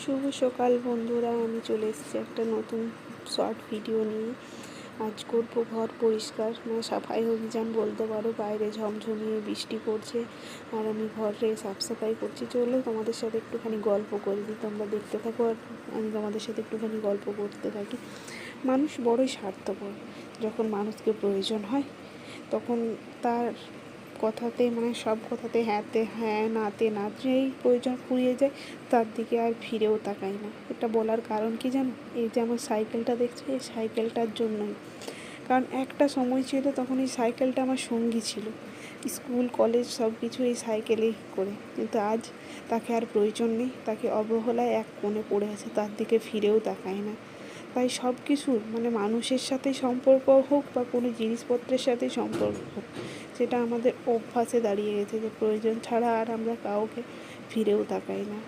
শুভ সকাল বন্ধুরা, আমি চলে এসেছি একটা নতুন শর্ট ভিডিও নিয়ে। আজ করবো ঘর পরিষ্কার, মানে সাফাই অভিযান বলতে পারো। বাইরে ঝমঝমিয়ে বৃষ্টি পড়ছে আর আমি ঘরে সাফাই করছি। চলো তোমাদের সাথে একটুখানি গল্প করে দিই, তোমরা দেখতে থাকো আর আমি তোমাদের সাথে একটুখানি গল্প করতে থাকি। মানুষ বড়ই স্বার্থপর। যখন মানুষকে প্রয়োজন হয় তখন তার কথাতে, মানে সব কথাতে হ্যাঁতে হ্যাঁ, নাতে না, যেই প্রয়োজন ফুরিয়ে যায় তার দিকে আর ফিরেও তাকায় না। এটা বলার কারণ কি জানো? এই যে আমার সাইকেলটা দেখছো, এই সাইকেলটার জন্যই। কারণ একটা সময় ছিল তখন এই সাইকেলটা আমার সঙ্গী ছিল, স্কুল কলেজ সব কিছু এই সাইকেলেই করে। কিন্তু আজ তাকে আর প্রয়োজন নেই, তাকে অবহেলায় এক কোণে পড়ে আছে, তার দিকে ফিরেও তাকায় না। তাই সব কিছুর, মানে মানুষের সাথে সম্পর্ক হোক বা কোনো জিনিসপত্রের সাথে সম্পর্ক হোক, সেটা আমাদের অভ্যাসে দাঁড়িয়ে গেছে যে প্রয়োজন ছাড়া আর আমরা কাউকে ফিরেও তাকাই না।